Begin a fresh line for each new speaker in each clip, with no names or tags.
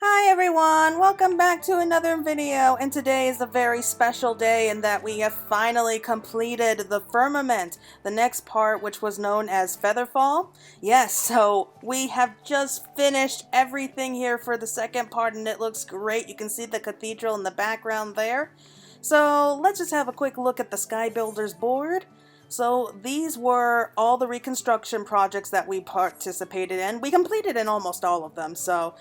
Hi everyone, welcome back to another video, and today is a very special day in that we have finally completed the Firmament, the next part which was known as Featherfall. Yes, so we have just finished everything here for the second part and it looks great. You can see the cathedral in the background there. So let's just have a quick look at the Sky Builders board. So these were all the reconstruction projects that we participated in. We completed in almost all of them, so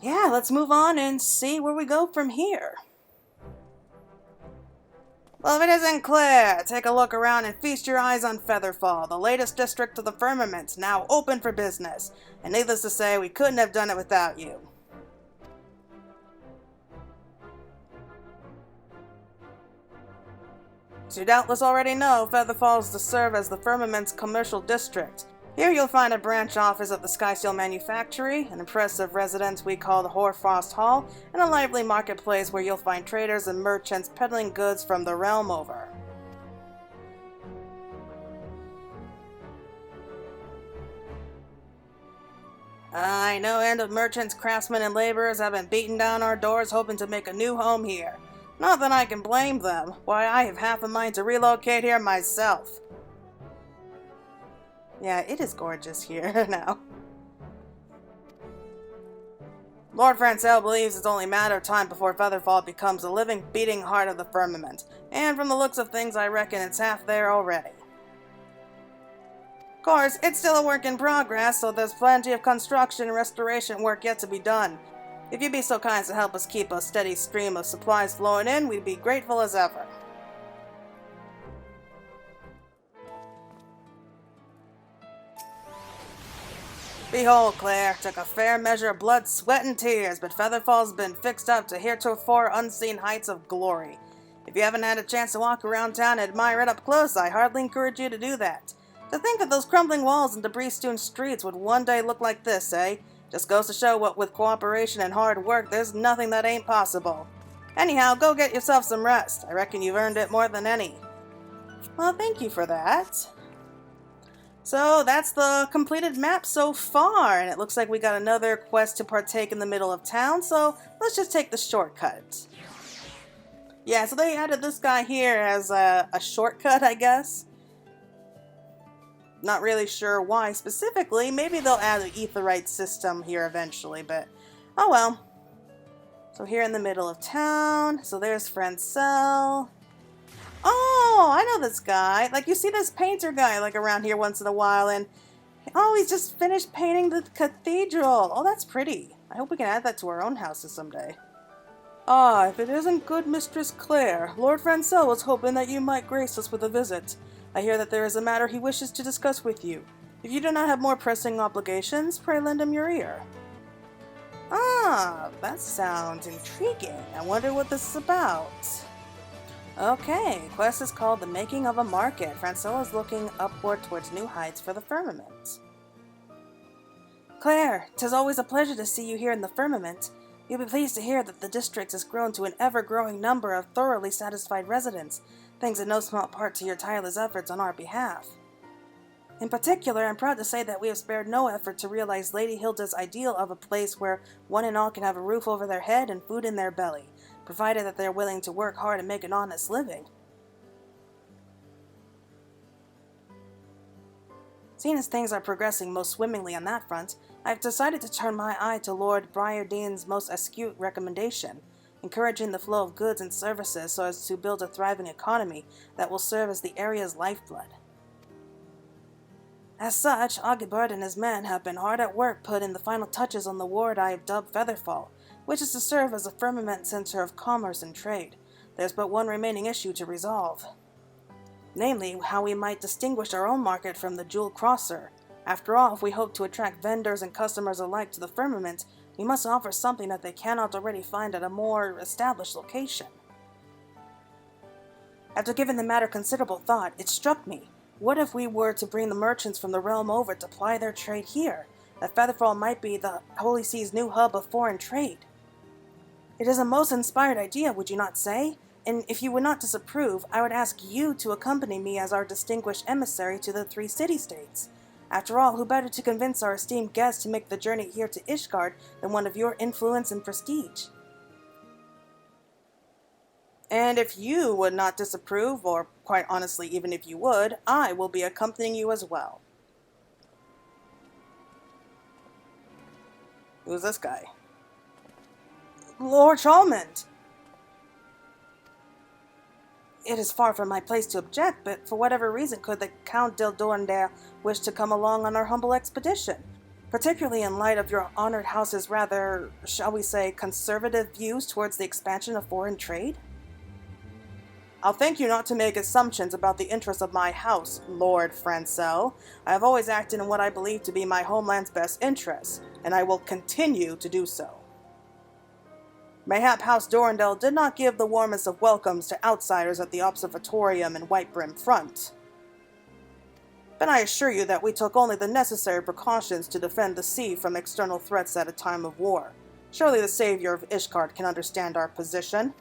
yeah, let's move on and see where we go from here. Well, if it isn't clear, take a look around and feast your eyes on Featherfall, the latest district of the Firmament, now open for business. And needless to say, we couldn't have done it without you. As you doubtless already know, Featherfall is to serve as the Firmament's commercial district. Here you'll find a branch office of the Skysteel Manufactory, an impressive residence we call the Hoarfrost Hall, and a lively marketplace where you'll find traders and merchants peddling goods from the realm over. I know end of merchants, craftsmen, and laborers have been beating down our doors hoping to make a new home here. Not that I can blame them. Why, I have half a mind to relocate here myself. Yeah, it is gorgeous here now. Lord Francel believes it's only a matter of time before Featherfall becomes the living, beating heart of the Firmament, and from the looks of things I reckon it's half there already. Of course, it's still a work in progress, so there's plenty of construction and restoration work yet to be done. If you'd be so kind as to help us keep a steady stream of supplies flowing in, we'd be grateful as ever. Behold, Claire, took a fair measure of blood, sweat, and tears, but Featherfall's been fixed up to heretofore unseen heights of glory. If you haven't had a chance to walk around town and admire it up close, I hardly encourage you to do that. To think that those crumbling walls and debris-strewn streets would one day look like this, eh? Just goes to show what with cooperation and hard work, there's nothing that ain't possible. Anyhow, go get yourself some rest. I reckon you've earned it more than any. Well, thank you for that. So that's the completed map so far, and it looks like we got another quest to partake in the middle of town, so let's just take the shortcut. Yeah, so they added this guy here as a shortcut, I guess. Not really sure why specifically. Maybe they'll add an aetheryte system here eventually, but oh well. So here in the middle of town, so there's Francel. Oh, I know this guy. Like, you see this painter guy, like, around here once in a while, and oh, he's just finished painting the cathedral. Oh, that's pretty. I hope we can add that to our own houses someday. Ah, if it isn't good Mistress Claire, Lord Francel was hoping that you might grace us with a visit. I hear that there is a matter he wishes to discuss with you. If you do not have more pressing obligations, pray lend him your ear. Ah, that sounds intriguing. I wonder what this is about. Okay, quest is called The Making of a Market. Francel is looking upward towards new heights for the Firmament. Claire, 'tis always a pleasure to see you here in the Firmament. You'll be pleased to hear that the district has grown to an ever-growing number of thoroughly satisfied residents, thanks in no small part to your tireless efforts on our behalf. In particular, I'm proud to say that we have spared no effort to realize Lady Hilda's ideal of a place where one and all can have a roof over their head and food in their belly, provided that they're willing to work hard and make an honest living. Seeing as things are progressing most swimmingly on that front, I've decided to turn my eye to Lord Briardean's most astute recommendation, encouraging the flow of goods and services so as to build a thriving economy that will serve as the area's lifeblood. As such, Augibert and his men have been hard at work putting the final touches on the ward I have dubbed Featherfall, which is to serve as a Firmament center of commerce and trade. There's but one remaining issue to resolve. Namely, how we might distinguish our own market from the Jewel Crosser. After all, if we hope to attract vendors and customers alike to the Firmament, we must offer something that they cannot already find at a more established location. After giving the matter considerable thought, it struck me. What if we were to bring the merchants from the realm over to ply their trade here? That Featherfall might be the Holy Sea's new hub of foreign trade. It is a most inspired idea, would you not say? And if you would not disapprove, I would ask you to accompany me as our distinguished emissary to the three city-states. After all, who better to convince our esteemed guest to make the journey here to Ishgard than one of your influence and prestige? And if you would not disapprove, or quite honestly, even if you would, I will be accompanying you as well. Who's this guy? Lord Chalmond! It is far from my place to object, but for whatever reason could the Count de Dorndale wish to come along on our humble expedition, particularly in light of your honored house's rather, shall we say, conservative views towards the expansion of foreign trade? I'll thank you not to make assumptions about the interests of my house, Lord Francel. I have always acted in what I believe to be my homeland's best interests, and I will continue to do so. Mayhap House Dorndale did not give the warmest of welcomes to outsiders at the Observatorium in White Brim Front. But I assure you that we took only the necessary precautions to defend the sea from external threats at a time of war. Surely the savior of Ishgard can understand our position.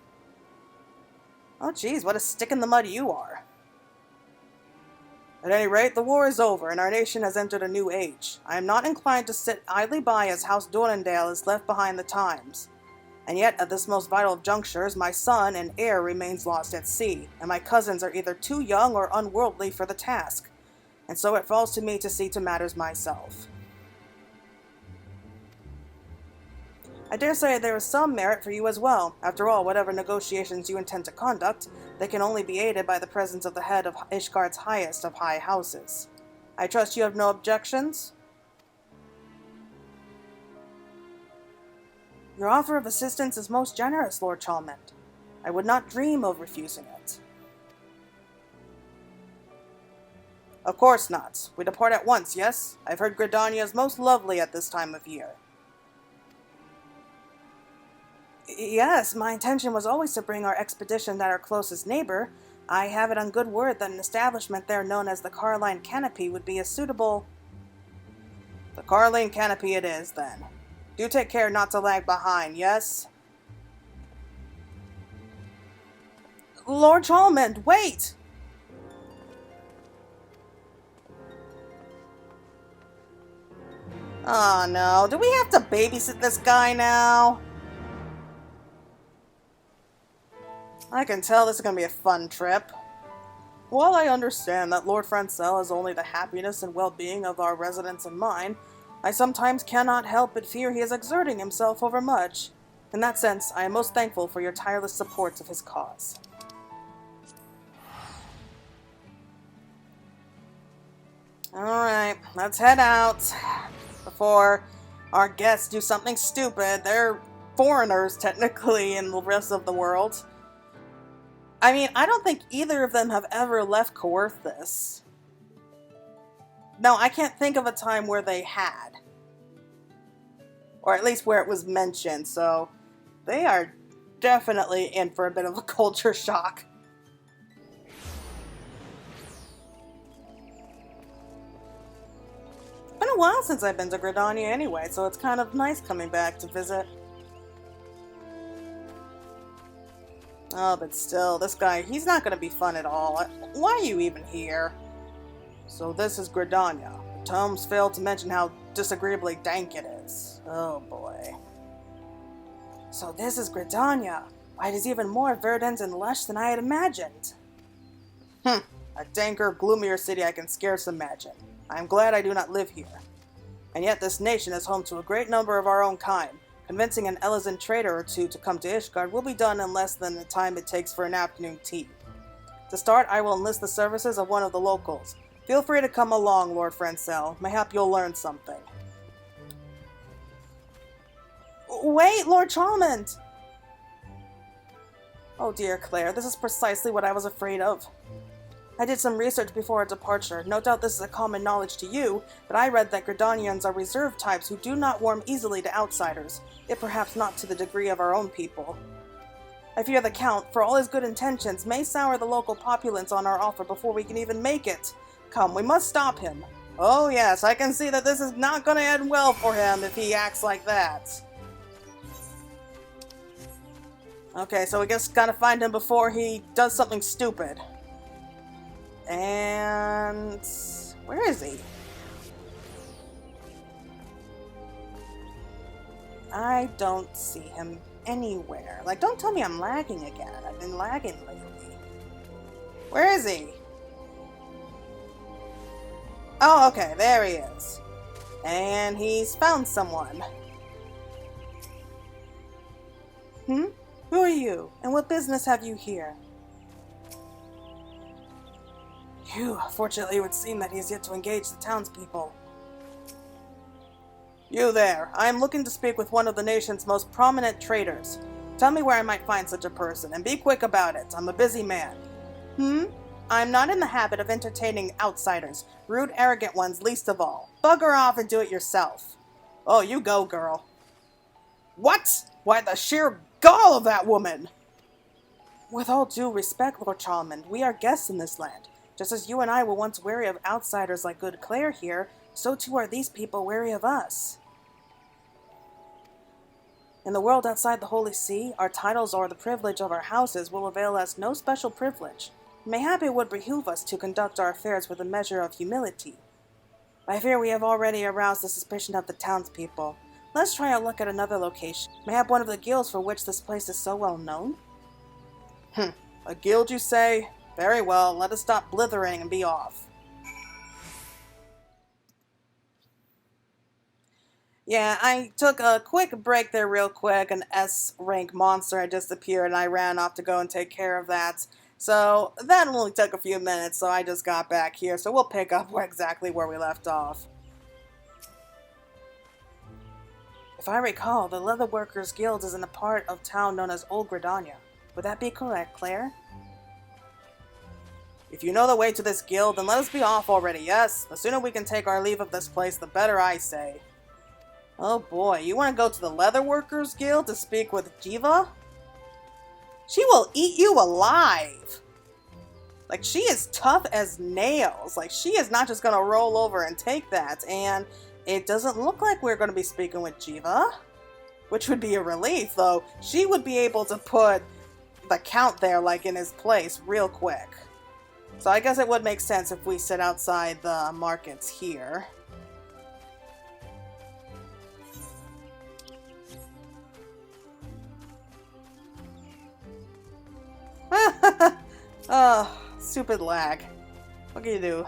Oh geez, what a stick in the mud you are. At any rate, the war is over, and our nation has entered a new age. I am not inclined to sit idly by as House Dorndale is left behind the times. And yet, at this most vital of junctures, my son and heir remains lost at sea, and my cousins are either too young or unworldly for the task, and so it falls to me to see to matters myself. I dare say there is some merit for you as well. After all, whatever negotiations you intend to conduct, they can only be aided by the presence of the head of Ishgard's highest of high houses. I trust you have no objections? Your offer of assistance is most generous, Lord Chalmond. I would not dream of refusing it. Of course not. We depart at once, yes? I've heard Gridania is most lovely at this time of year. Yes, my intention was always to bring our expedition at our closest neighbor. I have it on good word that an establishment there known as the Carline Canopy would be a suitable... The Carline Canopy it is, then. Do take care not to lag behind, yes? Lord Chalmond, wait! Oh no, do we have to babysit this guy now? I can tell this is going to be a fun trip. While I understand that Lord Francel has only the happiness and well-being of our residents in mind, I sometimes cannot help but fear he is exerting himself overmuch. In that sense, I am most thankful for your tireless support of his cause. Alright, let's head out. Before our guests do something stupid. They're foreigners, technically, in the rest of the world. I mean, I don't think either of them have ever left Coerthus. No, I can't think of a time where they had. Or at least where it was mentioned, so they are definitely in for a bit of a culture shock. It's been a while since I've been to Gridania anyway, so it's kind of nice coming back to visit. Oh, but still, this guy, he's not going to be fun at all. Why are you even here? So this is Gridania. The tomes fail to mention how disagreeably dank it is. Oh boy. So this is Gridania. Why, it is even more verdant and lush than I had imagined. A danker, gloomier city I can scarce imagine. I am glad I do not live here. And yet this nation is home to a great number of our own kind. Convincing an Elizan trader or two to come to Ishgard will be done in less than the time it takes for an afternoon tea. To start, I will enlist the services of one of the locals. Feel free to come along, Lord Francel. Mayhap you'll learn something. Wait, Lord Chalmond! Oh dear, Claire, this is precisely what I was afraid of. I did some research before our departure. No doubt this is a common knowledge to you, but I read that Gridanians are reserved types who do not warm easily to outsiders, yet perhaps not to the degree of our own people. I fear the Count, for all his good intentions, may sour the local populace on our offer before we can even make it. Come, we must stop him. Oh yes, I can see that this is not going to end well for him if he acts like that. Okay, so we just gotta find him before he does something stupid. And... where is he? I don't see him anywhere. Like, don't tell me I'm lagging again. I've been lagging lately. Where is he? Oh, okay, there he is. And he's found someone. Hmm? Who are you? And what business have you here? Phew, fortunately it would seem that he has yet to engage the townspeople. You there. I am looking to speak with one of the nation's most prominent traders. Tell me where I might find such a person, and be quick about it. I'm a busy man. I'm not in the habit of entertaining outsiders, rude, arrogant ones least of all. Bugger off and do it yourself. Oh, you go, girl. What? Why, the sheer gall of that woman! With all due respect, Lord Chalmond, we are guests in this land. Just as you and I were once wary of outsiders like good Claire here, so too are these people wary of us. In the world outside the Holy See, our titles or the privilege of our houses will avail us no special privilege. Mayhap it would behoove us to conduct our affairs with a measure of humility. I fear we have already aroused the suspicion of the townspeople. Let's try a look at another location. Mayhap one of the guilds for which this place is so well known? A guild, you say? Very well, let us stop blithering and be off. Yeah, I took a quick break there real quick. An S-rank monster had disappeared and I ran off to go and take care of that. So that only took a few minutes, so I just got back here. So we'll pick up exactly where we left off. If I recall, the Leatherworkers Guild is in a part of town known as Old Gridania. Would that be correct, Claire? If you know the way to this guild, then let us be off already, yes? The sooner we can take our leave of this place, the better, I say. Oh boy, you want to go to the Leatherworkers Guild to speak with Jiva? She will eat you alive! Like, she is tough as nails. Like, she is not just going to roll over and take that. And it doesn't look like we're going to be speaking with Jiva, which would be a relief, though. She would be able to put the count there, like, in his place real quick. So I guess it would make sense if we sit outside the markets here. Oh, stupid lag. What can you do?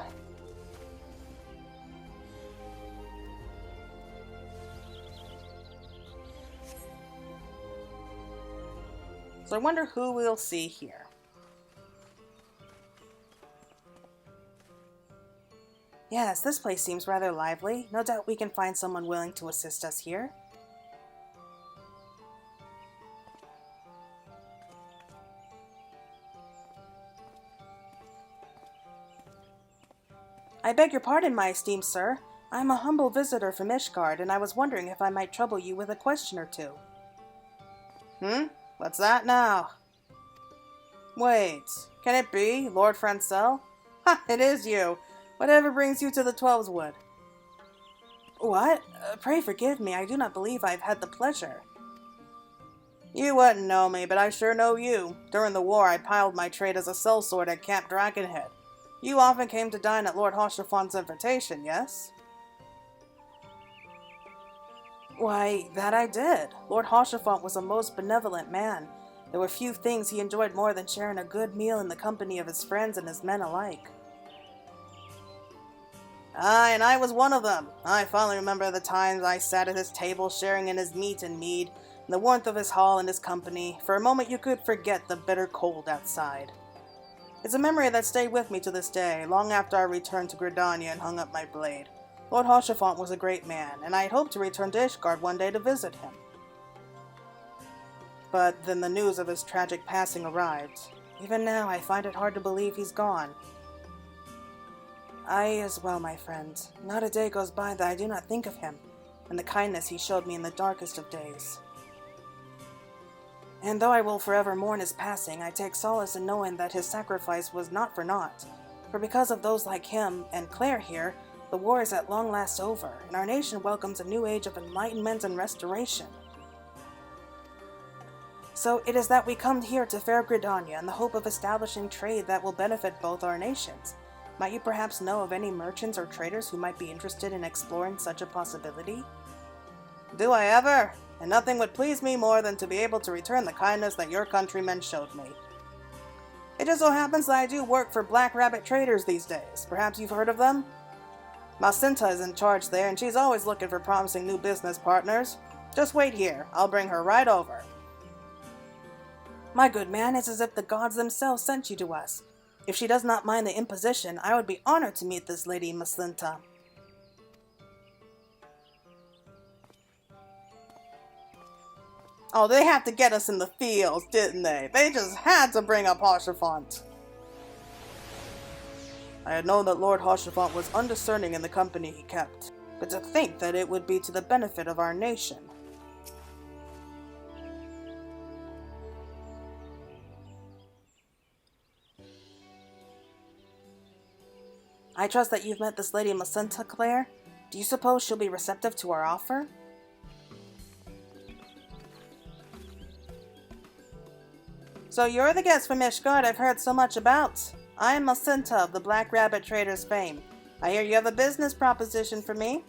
So I wonder who we'll see here. Yes, this place seems rather lively. No doubt we can find someone willing to assist us here. I beg your pardon, my esteemed sir. I am a humble visitor from Ishgard, and I was wondering if I might trouble you with a question or two. What's that now? Wait, can it be Lord Francel? Ha, it is you. Whatever brings you to the Twelveswood? What? Pray forgive me, I do not believe I have had the pleasure. You wouldn't know me, but I sure know you. During the war, I piled my trade as a sellsword at Camp Dragonhead. You often came to dine at Lord Hoshaphan's invitation, yes? Why, that I did. Lord Hoshaphan was a most benevolent man. There were few things he enjoyed more than sharing a good meal in the company of his friends and his men alike. Aye, and I was one of them. I fondly remember the times I sat at his table sharing in his meat and mead, and the warmth of his hall and his company. For a moment you could forget the bitter cold outside. It's a memory that stayed with me to this day, long after I returned to Gridania and hung up my blade. Lord Hoshaphan was a great man, and I had hoped to return to Ishgard one day to visit him. But then the news of his tragic passing arrived. Even now, I find it hard to believe he's gone. I as well, my friend. Not a day goes by that I do not think of him, and the kindness he showed me in the darkest of days. And though I will forever mourn his passing, I take solace in knowing that his sacrifice was not for naught. For because of those like him, and Claire here, the war is at long last over, and our nation welcomes a new age of enlightenment and restoration. So it is that we come here to fair Gridania in the hope of establishing trade that will benefit both our nations. Might you perhaps know of any merchants or traders who might be interested in exploring such a possibility? Do I ever? and nothing would please me more than to be able to return the kindness that your countrymen showed me. It just so happens that I do work for Black Rabbit Traders these days. Perhaps you've heard of them? Macinta is in charge there, and she's always looking for promising new business partners. Just wait here. I'll bring her right over. My good man, it's as if the gods themselves sent you to us. If she does not mind the imposition, I would be honored to meet this lady Macinta. Oh, they had to get us in the fields, didn't they? They just had to bring up Hoshafont. I had known that Lord Hoshafont was undiscerning in the company he kept, but to think that it would be to the benefit of our nation. I trust that you've met this lady Macinta, Claire. Do you suppose she'll be receptive to our offer? So you're the guest from Ishgard I've heard so much about. I am Macinta of the Black Rabbit Traders fame. I hear you have a business proposition for me.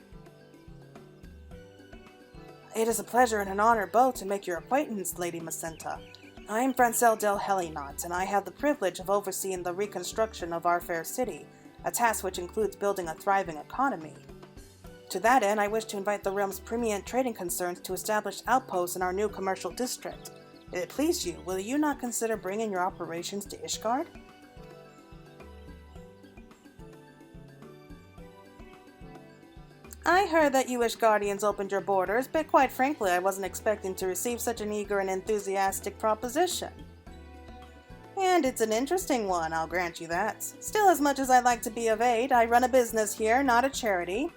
It is a pleasure and an honor both to make your acquaintance, Lady Macinta. I am Francel del Helinot, and I have the privilege of overseeing the reconstruction of our fair city, a task which includes building a thriving economy. To that end, I wish to invite the realm's preeminent trading concerns to establish outposts in our new commercial district. If it please you, will you not consider bringing your operations to Ishgard? I heard that you Ishgardians opened your borders, but quite frankly, I wasn't expecting to receive such an eager and enthusiastic proposition. And it's an interesting one, I'll grant you that. Still, as much as I'd like to be of aid, I run a business here, not a charity.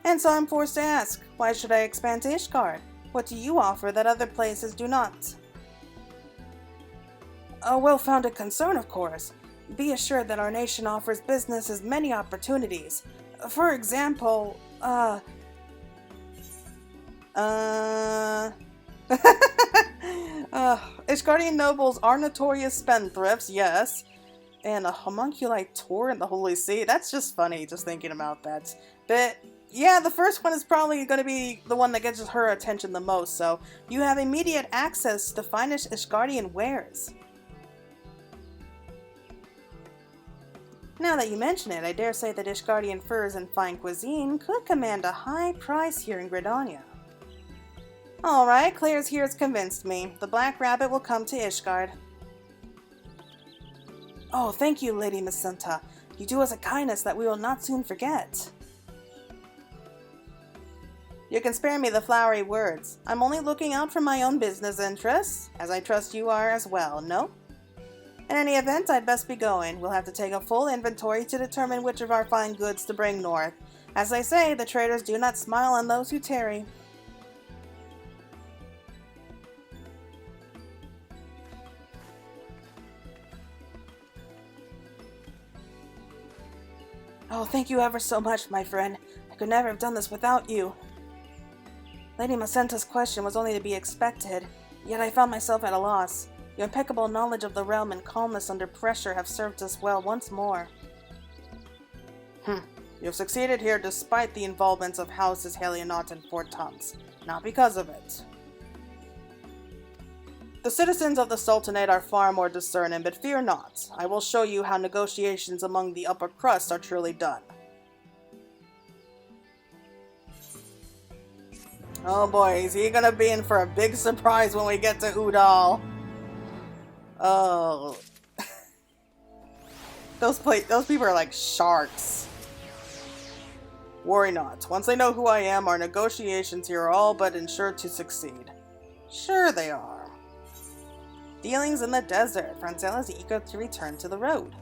And so I'm forced to ask, why should I expand to Ishgard? What do you offer that other places do not? A well-founded concern, of course. Be assured that our nation offers businesses many opportunities. For example, Ishgardian nobles are notorious spendthrifts, yes. And a homunculi tour in the Holy See, that's just funny, just thinking about that. But, yeah, the first one is probably going to be the one that gets her attention the most, so you have immediate access to the finest Ishgardian wares. Now that you mention it, I dare say that Ishgardian furs and fine cuisine could command a high price here in Gridania. Alright, Claire's here has convinced me. The Black Rabbit will come to Ishgard. Oh, thank you, Lady Macinta. You do us a kindness that we will not soon forget. You can spare me the flowery words. I'm only looking out for my own business interests, as I trust you are as well, no? In any event, I'd best be going. We'll have to take a full inventory to determine which of our fine goods to bring north. As I say, the traders do not smile on those who tarry. Oh, thank you ever so much, my friend. I could never have done this without you. Lady Macinta's question was only to be expected, yet I found myself at a loss. Your impeccable knowledge of the realm and calmness under pressure have served us well once more. You've succeeded here despite the involvements of Houses Helionot and Fort Tonks, not because of it. The citizens of the Sultanate are far more discerning, but fear not. I will show you how negotiations among the upper crust are truly done. Oh boy, is he gonna be in for a big surprise when we get to Udall? Oh. Those people are like sharks. Worry not. Once they know who I am, our negotiations here are all but ensured to succeed. Sure they are. Dealings in the desert. Francel is eager to return to the road.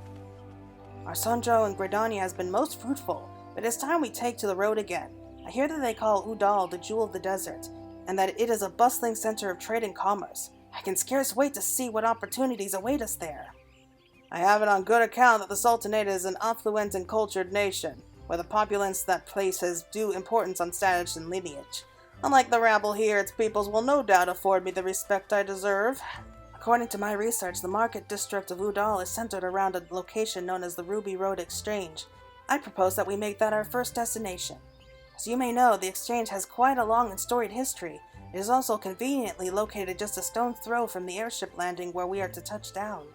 Our sojourn in Gridania has been most fruitful, but it's time we take to the road again. I hear that they call Udall the jewel of the desert, and that it is a bustling center of trade and commerce. I can scarce wait to see what opportunities await us there. I have it on good account that the Sultanate is an affluent and cultured nation, where the populace that place has due importance on status and lineage. Unlike the rabble here, its peoples will no doubt afford me the respect I deserve. According to my research, the market district of Udall is centered around a location known as the Ruby Road Exchange. I propose that we make that our first destination. As you may know, the exchange has quite a long and storied history. It is also conveniently located just a stone's throw from the airship landing where we are to touch down.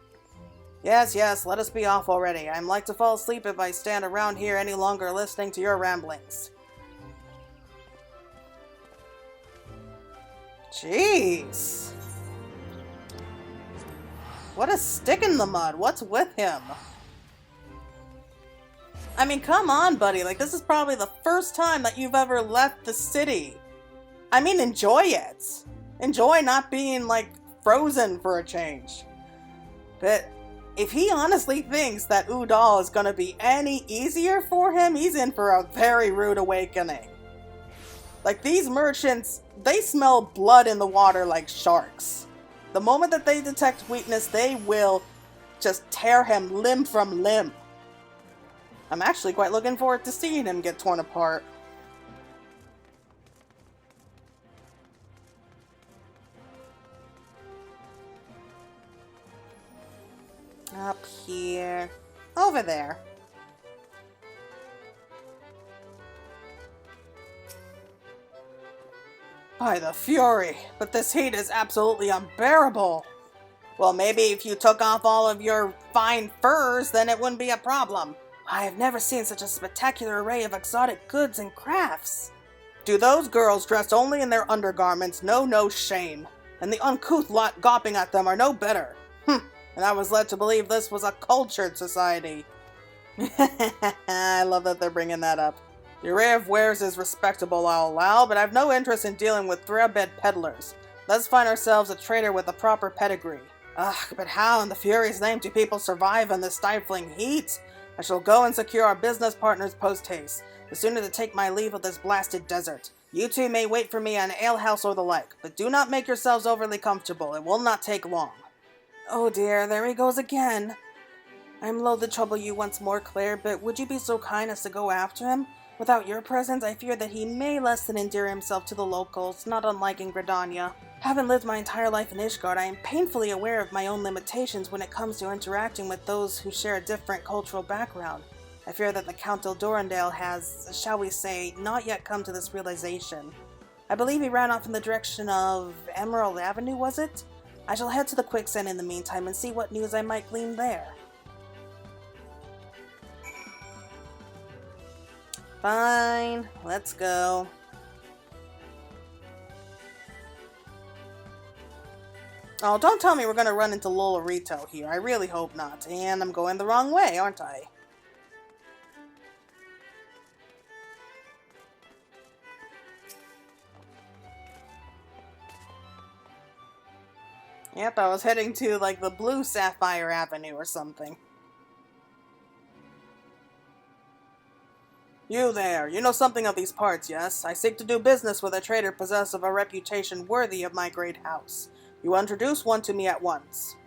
Yes, yes, let us be off already. I'm like to fall asleep if I stand around here any longer listening to your ramblings. Jeez. What a stick in the mud. What's with him? I mean, come on, buddy. Like, this is probably the first time that you've ever left the city. I mean, enjoy it. Enjoy not being, like, frozen for a change. But if he honestly thinks that Udall is going to be any easier for him, he's in for a very rude awakening. Like, these merchants, they smell blood in the water like sharks. The moment that they detect weakness, they will just tear him limb from limb. I'm actually quite looking forward to seeing him get torn apart. Up here. Over there. By the Fury, but this heat is absolutely unbearable. Well, maybe if you took off all of your fine furs, then it wouldn't be a problem. I have never seen such a spectacular array of exotic goods and crafts. Do those girls dressed only in their undergarments know no shame? And the uncouth lot gawping at them are no better. And I was led to believe this was a cultured society. I love that they're bringing that up. The array of wares is respectable, I'll allow, but I've no interest in dealing with threadbare peddlers. Let's find ourselves a trader with a proper pedigree. Ugh, but how in the Fury's name do people survive in this stifling heat? I shall go and secure our business partners post-haste, the sooner to take my leave of this blasted desert. You two may wait for me at an alehouse or the like, but do not make yourselves overly comfortable. It will not take long. Oh dear, there he goes again. I'm loath to trouble you once more, Claire, but would you be so kind as to go after him? Without your presence, I fear that he may less than endear himself to the locals, not unlike in Gridania. Having lived my entire life in Ishgard, I am painfully aware of my own limitations when it comes to interacting with those who share a different cultural background. I fear that the Count Dorandale has, shall we say, not yet come to this realization. I believe he ran off in the direction of Emerald Avenue, was it? I shall head to the quicksand in the meantime and see what news I might glean there. Fine, let's go. Oh, don't tell me we're gonna run into Lolorito here. I really hope not. And I'm going the wrong way, aren't I? Yep, I was heading to, like, the Blue Sapphire Avenue or something. You there, you know something of these parts, yes? I seek to do business with a trader possessed of a reputation worthy of my great house. You introduce one to me at once.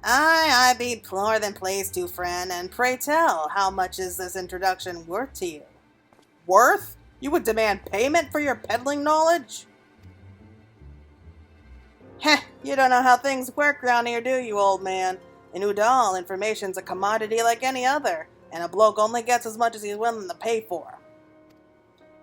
I be more than pleased to, friend, and pray tell, how much is this introduction worth to you? Worth? You would demand payment for your peddling knowledge? Heh, you don't know how things work around here, do you, old man? In Udall, information's a commodity like any other, and a bloke only gets as much as he's willing to pay for.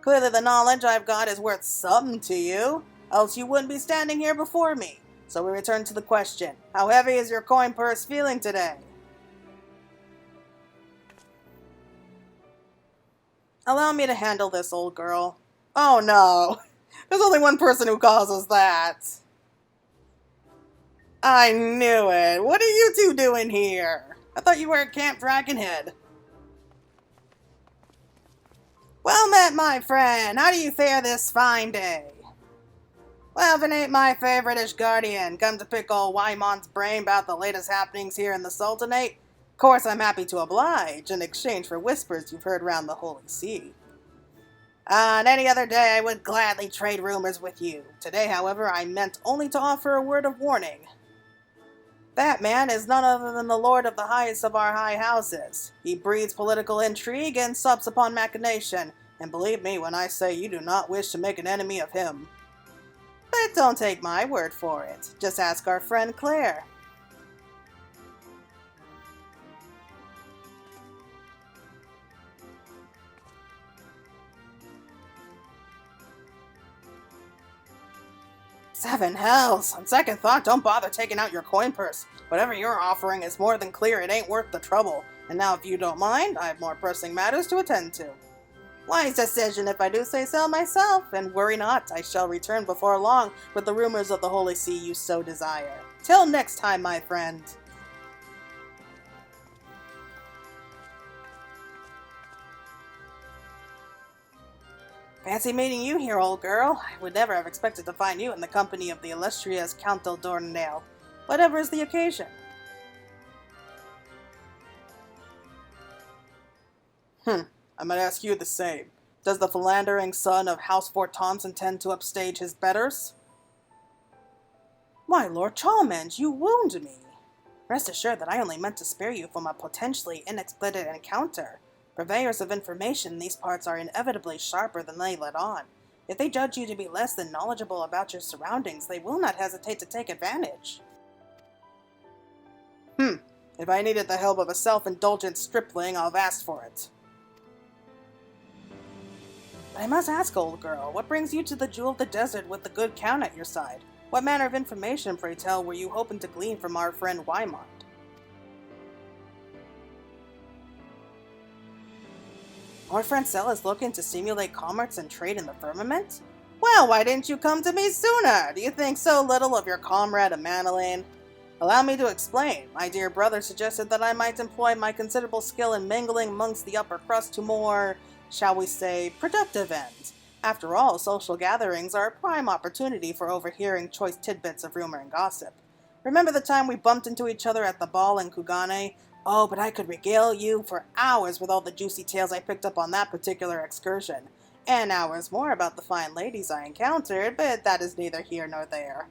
Clearly the knowledge I've got is worth something to you, else you wouldn't be standing here before me. So we return to the question, how heavy is your coin purse feeling today? Allow me to handle this, old girl. Oh no, there's only one person who causes that. I knew it. What are you two doing here? I thought you were at Camp Dragonhead. Well met, my friend. How do you fare this fine day? Well, if it ain't my favorite Ishgardian, come to pick old Wymon's brain about the latest happenings here in the Sultanate, of course I'm happy to oblige, in exchange for whispers you've heard round the Holy See. On any other day I would gladly trade rumors with you. Today, however, I meant only to offer a word of warning. That man is none other than the lord of the highest of our high houses. He breeds political intrigue and sups upon machination, and believe me when I say you do not wish to make an enemy of him. But don't take my word for it. Just ask our friend Claire. Seven hells! On second thought, don't bother taking out your coin purse. Whatever you're offering is more than clear it ain't worth the trouble. And now if you don't mind, I have more pressing matters to attend to. Wise decision if I do say so myself, and worry not, I shall return before long with the rumors of the Holy See you so desire. Till next time, my friend. Fancy meeting you here, old girl. I would never have expected to find you in the company of the illustrious Count Dorndale. Whatever is the occasion? I might ask you the same. Does the philandering son of House Fort Thompson intend to upstage his betters? Why, Lord Chalmers, you wound me. Rest assured that I only meant to spare you from a potentially inexplicit encounter. Purveyors of information in these parts are inevitably sharper than they let on. If they judge you to be less than knowledgeable about your surroundings, they will not hesitate to take advantage. If I needed the help of a self-indulgent stripling, I'll have asked for it. But I must ask, old girl, what brings you to the Jewel of the Desert with the good Count at your side? What manner of information, pray tell, were you hoping to glean from our friend Wymont? Lord Francel is looking to simulate commerce and trade in the Firmament? Well, why didn't you come to me sooner? Do you think so little of your comrade Emmanuel? Allow me to explain. My dear brother suggested that I might employ my considerable skill in mingling amongst the upper crust to more, shall we say, productive ends. After all, social gatherings are a prime opportunity for overhearing choice tidbits of rumor and gossip. Remember the time we bumped into each other at the ball in Kugane? Oh, but I could regale you for hours with all the juicy tales I picked up on that particular excursion. And hours more about the fine ladies I encountered, but that is neither here nor there.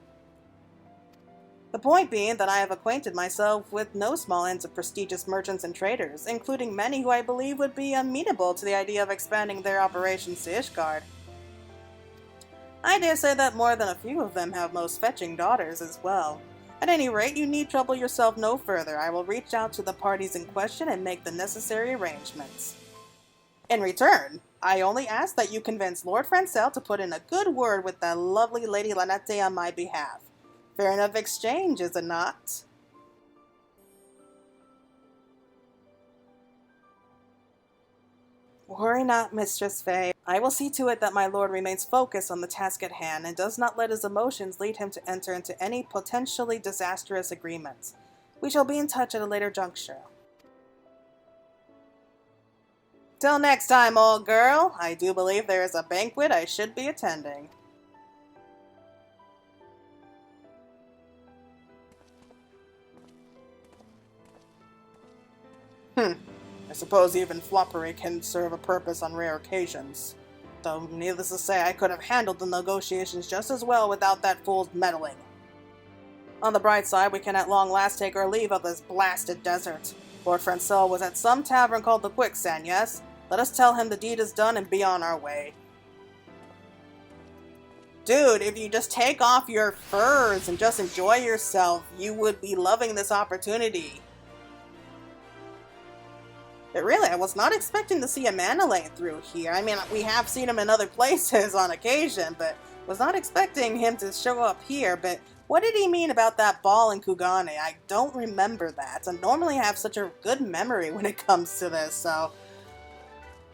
The point being that I have acquainted myself with no small ends of prestigious merchants and traders, including many who I believe would be amenable to the idea of expanding their operations to Ishgard. I dare say that more than a few of them have most fetching daughters as well. At any rate, you need trouble yourself no further. I will reach out to the parties in question and make the necessary arrangements. In return, I only ask that you convince Lord Francel to put in a good word with that lovely Lady Lanette on my behalf. Fair enough exchange, is it not? Worry not, Mistress Fay. I will see to it that my lord remains focused on the task at hand and does not let his emotions lead him to enter into any potentially disastrous agreements. We shall be in touch at a later juncture. Till next time, old girl. I do believe there is a banquet I should be attending. I suppose even floppery can serve a purpose on rare occasions. Though, needless to say, I could have handled the negotiations just as well without that fool's meddling. On the bright side, we can at long last take our leave of this blasted desert. Lord Francel was at some tavern called the Quicksand, yes? Let us tell him the deed is done and be on our way. Dude, if you just take off your furs and just enjoy yourself, you would be loving this opportunity. But really, I was not expecting to see a Manolane through here. I mean, we have seen him in other places on occasion, but was not expecting him to show up here. But what did he mean about that ball in Kugane? I don't remember that. I normally have such a good memory when it comes to this, so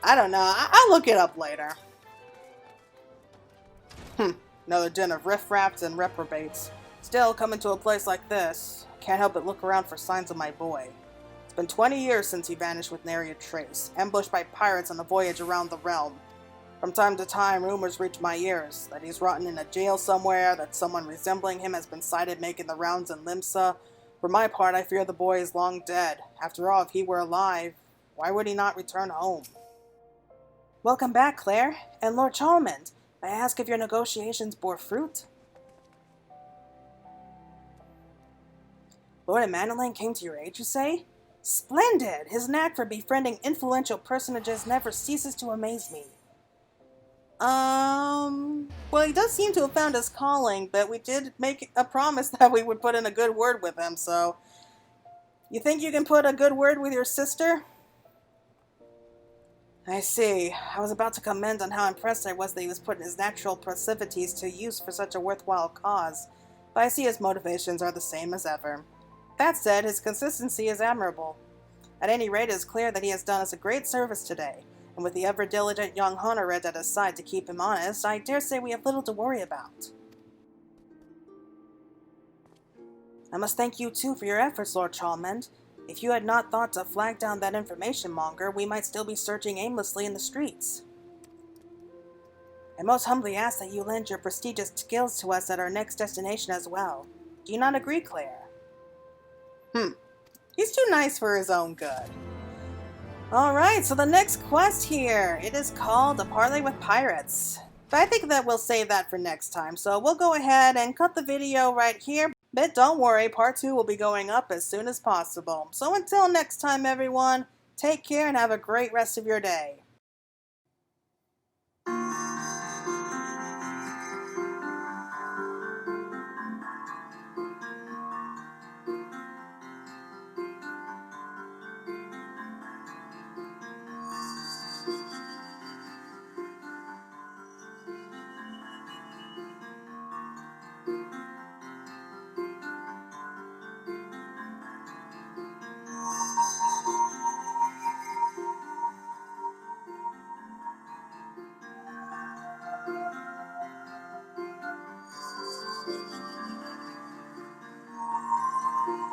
I don't know. I'll look it up later. Another den of riffraffs and reprobates. Still, coming to a place like this, can't help but look around for signs of my boy. It's been 20 years since he vanished with nary a trace, ambushed by pirates on a voyage around the realm. From time to time, rumors reach my ears that he's rotten in a jail somewhere, that someone resembling him has been sighted making the rounds in Limsa. For my part, I fear the boy is long dead. After all, if he were alive, why would he not return home? Welcome back, Claire. And Lord Chalmers, may I ask if your negotiations bore fruit? Lord Emmanuel came to your aid, you say? Splendid! His knack for befriending influential personages never ceases to amaze me. Well, he does seem to have found his calling, but we did make a promise that we would put in a good word with him, so... You think you can put a good word with your sister? I see. I was about to comment on how impressed I was that he was putting his natural proclivities to use for such a worthwhile cause, but I see his motivations are the same as ever. That said, his consistency is admirable. At any rate, it is clear that he has done us a great service today, and with the ever-diligent young Honored at his side to keep him honest, I dare say we have little to worry about. I must thank you too for your efforts, Lord Chalmond. If you had not thought to flag down that information monger, we might still be searching aimlessly in the streets. I most humbly ask that you lend your prestigious skills to us at our next destination as well. Do you not agree, Claire? He's too nice for his own good. Alright, so the next quest here, it is called A Parley with Pirates. But I think that we'll save that for next time, so we'll go ahead and cut the video right here. But don't worry, part 2 will be going up as soon as possible. So until next time, everyone, take care and have a great rest of your day.